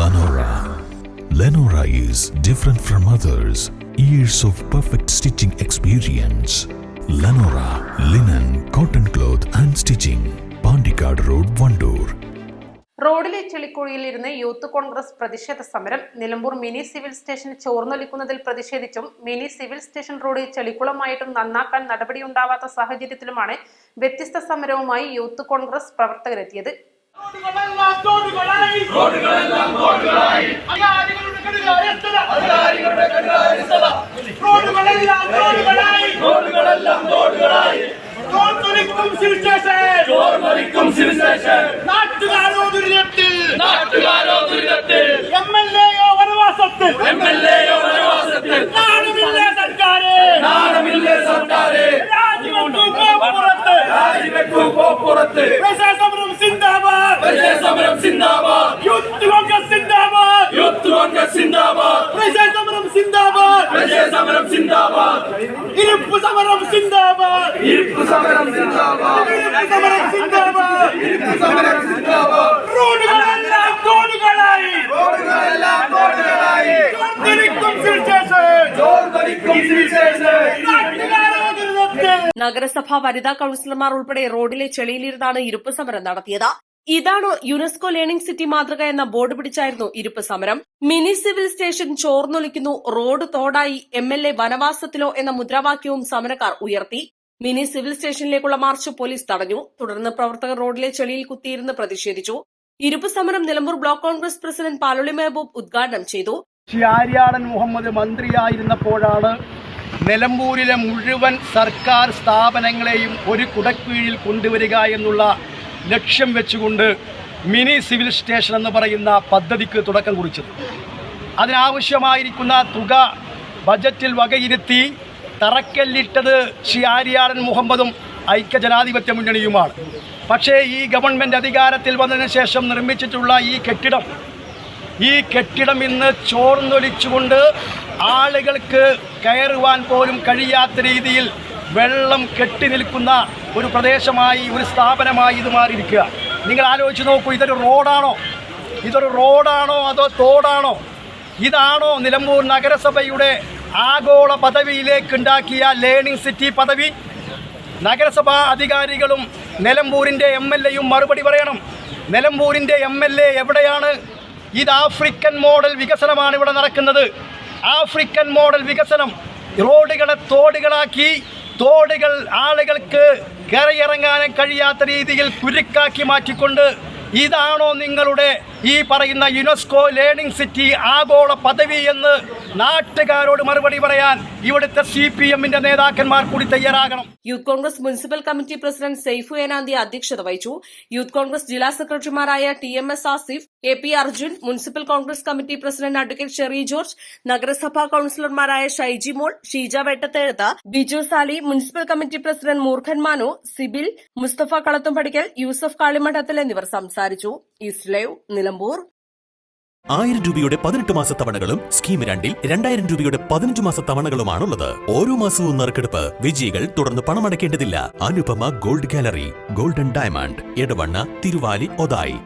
Lenora. Lenora is different from others. Years of perfect stitching experience. Lenora linen, cotton cloth and stitching. Pandikad Road, Vandoor. റോഡിലെ ചെളിക്കുഴിയിലിരുന്ന് youth Congress പ്രതിഷേധ സമരം. Nilambur mini civil station ചോർന്നൊലിക്കുന്നതിൽ പ്രതിഷേധിച്ചും mini civil station road ചെളിക്കുളമായിട്ടും നന്നാക്കാൻ നടപടിയുണ്ടാവാത്ത സാഹചര്യത്തിലുമാണ് വ്യത്യസ്ത സമരവുമായി യൂത്ത് കോൺഗ്രസ് പ്രവർത്തകരെത്തിയത്. നഗരസഭാ വനിതാ കൌൺസിലർമാർ ഉൾപ്പെടെ റോഡിലെ ചെളിയിലിരുന്നാണ് ഇരുപ്പ് സമരം നടത്തിയത്. ഇതാണോ യുനെസ്കോ ലേണിംഗ് സിറ്റി മാതൃക എന്ന ബോർഡ് പിടിച്ചായിരുന്നു ഇരുപ്പ് സമരം. മിനി സിവിൽ സ്റ്റേഷൻ ചോർന്നൊലിക്കുന്നു, റോഡ് തോടായി, MLA വനവാസത്തിലോ എന്ന മുദ്രാവാക്യവും സമരക്കാർ ഉയർത്തി. മിനി സിവിൽ സ്റ്റേഷനിലേക്കുള്ള മാർച്ച് പോലീസ് തടഞ്ഞു. തുടർന്ന് പ്രവർത്തകർ റോഡിലെ ചെളിയിൽ കുത്തിയിരുന്ന് പ്രതിഷേധിച്ചു. ഇരുപ്പ് സമരം നിലമ്പൂർ ബ്ലോക്ക് കോൺഗ്രസ് പ്രസിഡന്റ് പാലോളി മെഹബൂബ് ഉദ്ഘാടനം ചെയ്തു. ആര്യാടൻ മുഹമ്മദ് മന്ത്രിയായിരുന്നപ്പോഴാണ് നിലമ്പൂരിലെ മുഴുവൻ സർക്കാർ സ്ഥാപനങ്ങളെയും ഒരു കുടക്കീഴിൽ കൊണ്ടുവരിക എന്നുള്ള ലക്ഷ്യം വെച്ചുകൊണ്ട് മിനി സിവിൽ സ്റ്റേഷൻ എന്ന് പറയുന്ന പദ്ധതിക്ക് തുടക്കം കുറിച്ചത്. അതിനാവശ്യമായിരിക്കുന്ന തുക ബജറ്റിൽ വകയിരുത്തി തറക്കല്ലിട്ടത് ആര്യാടൻ മുഹമ്മദും ഐക്യജനാധിപത്യ മുന്നണിയുമാണ്. പക്ഷേ ഈ ഗവൺമെൻറ് അധികാരത്തിൽ വന്നതിന് ശേഷം നിർമ്മിച്ചിട്ടുള്ള ഈ കെട്ടിടം ഇന്ന് ചോർന്നൊലിച്ചുകൊണ്ട് ആളുകൾക്ക് കയറുവാൻ പോലും കഴിയാത്ത രീതിയിൽ വെള്ളം കെട്ടി നിൽക്കുന്ന ഒരു പ്രദേശമായി, ഒരു സ്ഥാപനമായി ഇത് മാറിയിരിക്കുക. നിങ്ങൾ ആലോചിച്ച് നോക്കൂ, ഇതൊരു റോഡാണോ അതോ തോടാണോ? ഇതാണോ നിലമ്പൂർ നഗരസഭയുടെ ആഗോള പദവിയിലേക്ക് ഉണ്ടാക്കിയ ലേണിംഗ് സിറ്റി പദവി? നഗരസഭാ അധികാരികളും നിലമ്പൂരിൻ്റെ MLAയും മറുപടി പറയണം. നിലമ്പൂരിൻ്റെ MLA എവിടെയാണ്? ഇത് ആഫ്രിക്കൻ മോഡൽ വികസനമാണ് ഇവിടെ നടക്കുന്നത്. ആഫ്രിക്കൻ മോഡൽ വികസനം. റോഡുകളെ തോടുകളാക്കി, തോടുകൾ ആളുകൾക്ക് കരയിറങ്ങാനും കഴിയാത്ത രീതിയിൽ കുരുക്കാക്കി മാറ്റിക്കൊണ്ട് ഇതാണോ നിങ്ങളുടെ ഈ പറയുന്ന യുനെസ്കോ ലേണിംഗ് സിറ്റി ആഗോള പദവി എന്ന് നാട്ടുകാരോട് മറുപടി പറയാൻ ഇവിടുത്തെ CPMന്റെ നേതാക്കന്മാർ കൂടി തയ്യാറാകണം. Youth Congress municipal committee president Saifu Enanthi അധ്യക്ഷത വഹിച്ചു. യൂത്ത് കോൺഗ്രസ് ജില്ലാ സെക്രട്ടറിമാരായ TMS Asif, AP Arjun, municipal Congress committee president advocate Sherry George, നഗരസഭാ കൌൺസിലർമാരായ Shaiji Mol, Sheeja Vettathezhuth, Biju Sali, municipal committee president Moorkhan Manu, Sibil, Musthafa Kalathumpadikkal, Yusuf Kalimadathil എന്നിവർ സംസാരിച്ചു. East live, Nilambur. 1000 രൂപയുടെ 18 മാസ തവണകളും സ്കീം 2ൽ 2000 രൂപയുടെ 15 മാസ തവണകളുമാണുള്ളത്. ഓരോ മാസവും നറുക്കെടുപ്പ്. വിജയികൾ തുടർന്ന് പണമടയ്ക്കേണ്ടതില്ല. Anupama gold gallery, golden diamond, Edavanna, Thiruvali, Othayi.